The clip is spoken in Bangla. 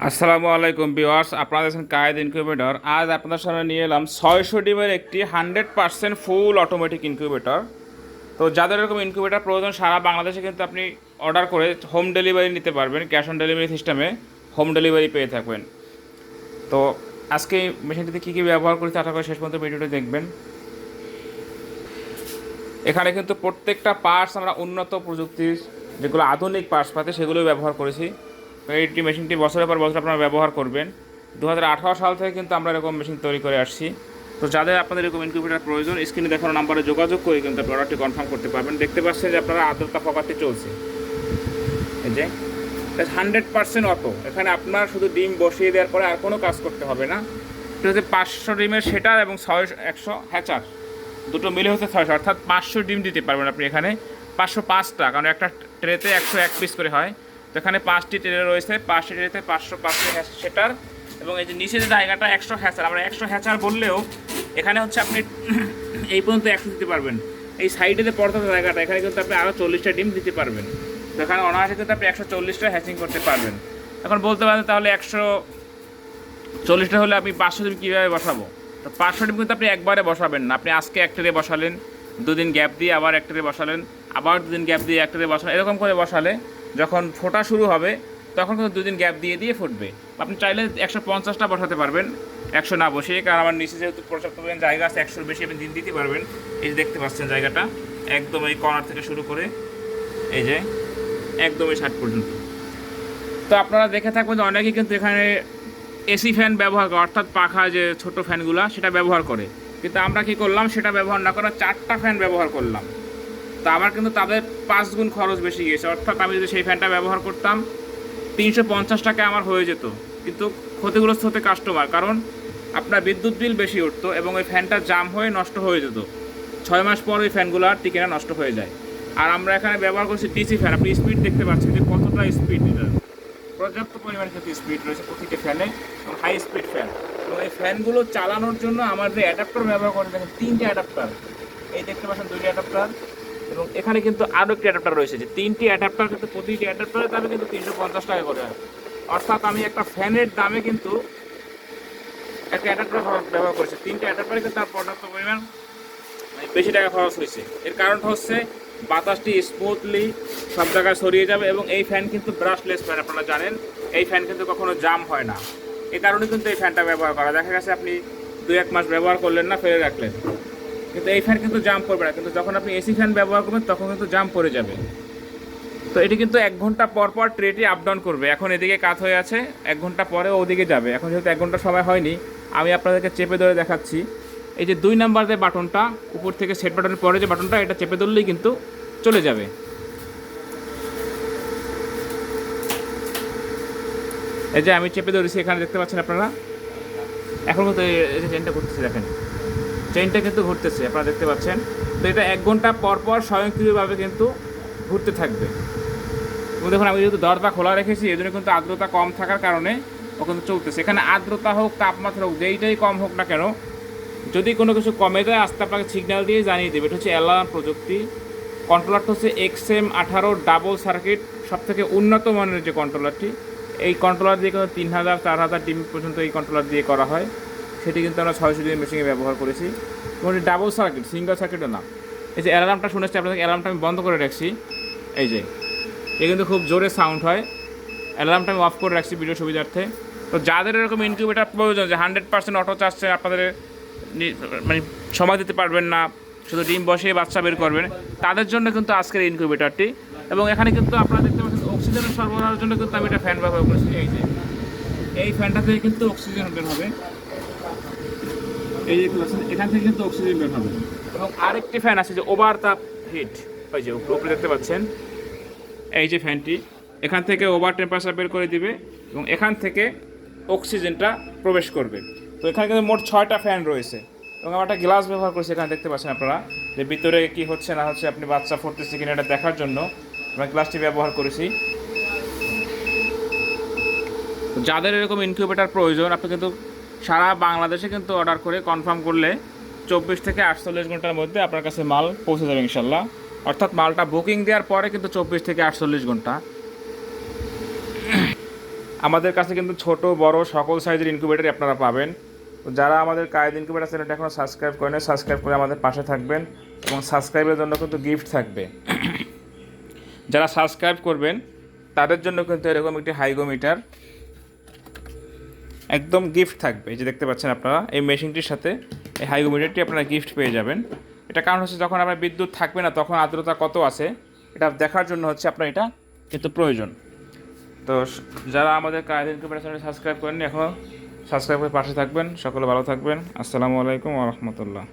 আসসালামু আলাইকুম ভিউয়ার্স, আপনারা দেখছেন কায়েদ ইনকিউবেটর। আজ আপনাদের সামনে নিয়ে এলাম 600 ডিমের একটি 100% ফুল অটোমেটিক ইনকিউবেটর। তো যাদের এরকম ইনকিউবেটর প্রয়োজন সারা বাংলাদেশে কিন্তু আপনি অর্ডার করে হোম ডেলিভারি নিতে পারবেন। ক্যাশ অন ডেলিভারি সিস্টেমে হোম ডেলিভারি পেয়ে থাকবেন। তো আজকে মেশিনটিতে কী কী ব্যবহার করেছি আশা করি শেষ পর্যন্ত ভিডিওটি দেখবেন। এখানে কিন্তু প্রত্যেকটা পার্টস আমরা উন্নত প্রযুক্তির যেগুলো আধুনিক পার্টস পাতে সেগুলোই ব্যবহার করেছি। তো এইটি মেশিনটি বছরের পর বছর আপনারা ব্যবহার করবেন। 2018 সাল থেকে কিন্তু আমরা এরকম মেশিন তৈরি করে আসছি। তো যাদের আপনাদের এরকম ইনকিউবেটর প্রয়োজন স্ক্রিনে দেখানো নাম্বারে যোগাযোগ করে কিন্তু আপনি অর্ডারটি কনফার্ম করতে পারবেন। দেখতে পাচ্ছেন যে আপনারা আর্দ্রতা ফোকাসটি চলছে, এই যে 100% অটো। এখানে আপনার শুধু ডিম বসিয়ে দেওয়ার পরে আর কোনো কাজ করতে হবে না। এটা হচ্ছে 500 ডিমের সেটার এবং 100 হ্যাচার দুটো মিলে হচ্ছে 600, অর্থাৎ 500 ডিম দিতে পারবেন আপনি এখানে। 505টা, কারণ একটা ট্রেতে 101 পিস করে হয়। তো এখানে 5টি ট্রে রয়েছে, 5টি ট্রেতে 505 সেটার এবং এই যে নিচে যে জায়গাটা 100 হ্যাচার। আমরা 100 হ্যাচার বললেও এখানে হচ্ছে আপনি এই পর্যন্ত 100 দিতে পারবেন। এই সাইডে যে পর্দা জায়গাটা এখানে কিন্তু আপনি আরও 40টা ডিম দিতে পারবেন। তো এখানে অনায়াসে কিন্তু আপনি 140টা হ্যাচিং করতে পারবেন। এখন বলতে পারেন তাহলে 140টা হলে আমি 500 ডিম কীভাবে বসাবো? তো 500 ডিম কিন্তু আপনি একবারে বসাবেন না। আপনি আজকে এক ট্রে বসালেন, দুদিন গ্যাপ দিয়ে আবার এক ট্রে বসালেন, আবার দুদিন গ্যাপ দিয়ে এক ট্রে বসালেন, এরকম করে বসালে যখন ফোটা শুরু হবে তখন কিন্তু দুদিন গ্যাপ দিয়ে দিয়ে ফুটবে। আপনি চাইলে 150টা বসাতে পারবেন 100 না বসিয়ে, কারণ আমার নিচে যেহেতু পর্যাপ্ত পরিমাণ জায়গা আছে 100-র বেশি আপনি দিন দিতে পারবেন। এই যে দেখতে পাচ্ছেন জায়গাটা একদম এই কর্নার থেকে শুরু করে এই যে একদম এই সাইড পর্যন্ত। তো আপনারা দেখে থাকবেন যে অনেকেই কিন্তু এখানে এসি ফ্যান ব্যবহার করে, অর্থাৎ পাখা যে ছোট ফ্যানগুলো সেটা ব্যবহার করে। কিন্তু আমরা কি করলাম, সেটা ব্যবহার না করে 4টা ফ্যান ব্যবহার করলাম। তো আমার কিন্তু তাদের 5 গুণ খরচ বেশি গিয়েছে। অর্থাৎ আমি যদি সেই ফ্যানটা ব্যবহার করতাম 350 টাকা আমার হয়ে যেত, কিন্তু ক্ষতিগ্রস্ত হতে কাস্টমার, কারণ আপনার বিদ্যুৎ বিল বেশি উঠতো এবং ওই ফ্যানটা জাম হয়ে নষ্ট হয়ে যেত। 6 মাস পর ওই ফ্যানগুলো আর টিকে না, নষ্ট হয়ে যায়। আর আমরা এখানে ব্যবহার করছি ডিসি ফ্যান। আপনি স্পিড দেখতে পাচ্ছেন যে কতটা স্পিড, এটা পর্যাপ্ত পরিমাণে কিন্তু স্পিড রয়েছে প্রতিটি ফ্যানে এবং হাই স্পিড ফ্যান। এবং এই ফ্যানগুলো চালানোর জন্য আমার যে অ্যাডাপ্টার ব্যবহার করে দেখেন 3টে অ্যাডাপ্টার, এই দেখতে পাচ্ছেন 2টি অ্যাডাপ্টার এবং এখানে কিন্তু আরও একটি অ্যাডাপ্টার রয়েছে। যে 3টি অ্যাডাপ্টার কিন্তু প্রতিটি অ্যাডাপ্টারের দামে কিন্তু 350 টাকা করে হয়। অর্থাৎ আমি একটা ফ্যানের দামে কিন্তু একটা অ্যাডাপ্টার ব্যবহার করেছি। 3টে অ্যাডাপ্টারে কিন্তু তার পর্যাপ্ত পরিমাণ বেশি টাকা খরচ হয়েছে। এর কারণটা হচ্ছে বাতাসটি স্মুথলি সব জায়গায় ছড়িয়ে যাবে এবং এই ফ্যান কিন্তু ব্রাশলেস ফ্যান। আপনারা জানেন এই ফ্যান কিন্তু কখনো জাম হয় না। এই কারণে কিন্তু এই ফ্যানটা ব্যবহার করা। দেখা গেছে আপনি 2-1 মাস ব্যবহার করলেন না, ফেলে রাখলেন, কিন্তু এই ফ্যান কিন্তু জাম পড়বে না। কিন্তু যখন আপনি এসি ফ্যান ব্যবহার করবেন তখন কিন্তু জাম পড়ে যাবে। তো এটি কিন্তু 1 ঘন্টা পর পর ট্রেটি আপ ডাউন করবে। এখন এদিকে কাত হয়ে আছে, 1 ঘন্টা পরে ওদিকে যাবে। এখন যেহেতু 1 ঘন্টা সময় হয়নি, আমি আপনাদেরকে চেপে ধরে দেখাচ্ছি। এই যে 2 নাম্বার যে বাটনটা উপর থেকে সেট বাটনের পরে যে বাটনটা, এটা চেপে ধরলেই কিন্তু চলে যাবে। এই যে আমি চেপে ধরেছি, এখানে দেখতে পাচ্ছেন আপনারা। এখন কিন্তু এই যে চেনটা ঘুরতেছে, দেখেন চেনটা কিন্তু ঘুরতেছে, আপনারা দেখতে পাচ্ছেন। তো এটা 1 ঘন্টা পর পর স্বয়ংক্রিয়ভাবে কিন্তু ঘুরতে থাকবে। এবং দেখুন আমি যেহেতু দরজা খোলা রেখেছি এই জন্য কিন্তু আর্দ্রতা কম থাকার কারণে ও কিন্তু চলতেছে। এখানে আর্দ্রতা হোক তাপমাত্রা হোক যেইটাই কম হোক না কেন, যদি কোনো কিছু কমে যায় আস্তে আপনাকে সিগন্যাল দিয়ে জানিয়ে দেবে। এটা হচ্ছে অ্যালার্ম প্রযুক্তি। কন্ট্রোলারটা হচ্ছে XM18 ডাবল সার্কিট, সবথেকে উন্নত মানের যে কন্ট্রোলারটি। এই কন্ট্রোলার দিয়ে কিন্তু 3000-4000 ডিম পর্যন্ত এই কন্ট্রোলার দিয়ে করা হয়। সেটি কিন্তু আমরা 600 ডিম মেশিনে ব্যবহার করেছি এবং ডাবল সার্কিট, সিঙ্গেল সার্কিটও না। এই যে অ্যালার্মটা শুনেছি আপনাদের, অ্যালার্মটা আমি বন্ধ করে রাখছি। এই যে এ কিন্তু খুব জোরে সাউন্ড হয়। অ্যালার্মটা আমি অফ করে রাখছি ভিডিও সুবিধার্থে। তো যাদের এরকম ইনকিউবেটার প্রয়োজন যে 100% অটো চাচ্ছে, আপনাদের মানে সময় দিতে পারবেন না, শুধু ডিম বসিয়ে বাচ্চা বের করবেন, তাদের জন্য কিন্তু আজকের ইনকিউবেটারটি। এবং এখানে কিন্তু আপনারা দেখতে পাচ্ছেন অক্সিজেনের সরবরাহের জন্য কিন্তু আমি একটা ফ্যান ব্যবহার করেছি। এই যে এই ফ্যানটা থেকে কিন্তু অক্সিজেন বের হবে, এই যে এখান থেকে কিন্তু অক্সিজেন বের হবে। এবং আরেকটি ফ্যান আছে যে ওভার তাপ হিট, ওই যে উপরে দেখতে পাচ্ছেন এই যে ফ্যানটি, এখান থেকে ওভার টেম্পারেচার বের করে দিবে এবং এখান থেকে অক্সিজেনটা প্রবেশ করবে। তো এখানে কিন্তু মোট 6টা ফ্যান রয়েছে এবং আমরা একটা গ্লাস ব্যবহার করছি। এখানে দেখতে পাচ্ছেন আপনারা যে ভিতরে কি হচ্ছে না হচ্ছে, আপনি বাচ্চা ফুটতেছে কিনা এটা দেখার জন্য আমরা গ্লাসটি ব্যবহার করেছি। তো যাদের এরকম ইনকিউবেটার প্রয়োজন আপনি কিন্তু সারা বাংলাদেশে কিন্তু অর্ডার করে কনফার্ম করলে 24 থেকে 48 ঘন্টার মধ্যে আপনার কাছে মাল পৌঁছে যাবে ইনশাল্লাহ। অর্থাৎ মালটা বুকিং দেওয়ার পরে কিন্তু 24 থেকে 48 ঘন্টা। আমাদের কাছে কিন্তু ছোট বড় সকল সাইজের ইনকিউবেটরই আপনারা পাবেন। তো যারা আমাদের কায়েদ ইনকিউবেটর চ্যানেলটা এখনও সাবস্ক্রাইব করেন, সাবস্ক্রাইব করে আমাদের পাশে থাকবেন এবং সাবস্ক্রাইবের জন্য কিন্তু গিফট থাকবে। যারা সাবস্ক্রাইব করবেন তাদের জন্য কিন্তু এরকম একটি হাইগোমিটার একদম গিফট থাকবে। এই যে দেখতে পাচ্ছেন আপনারা, এই মেশিনটির সাথে এই হাইগোমিটারটি আপনারা গিফট পেয়ে যাবেন। এটা কারণ হচ্ছে যখন আপনার বিদ্যুৎ থাকবে না তখন আর্দ্রতা কত আছে এটা দেখার জন্য হচ্ছে আপনার এটা কিন্তু প্রয়োজন। তো যারা আমাদের কায়েদ ইনকিউবেটর চ্যানেল সাবস্ক্রাইব করেননি এখনও সাবস্ক্রাইব করে পাশে থাকবেন। সকলে ভালো থাকবেন। আসসালামু আলাইকুম ওয়া রাহমাতুল্লাহ।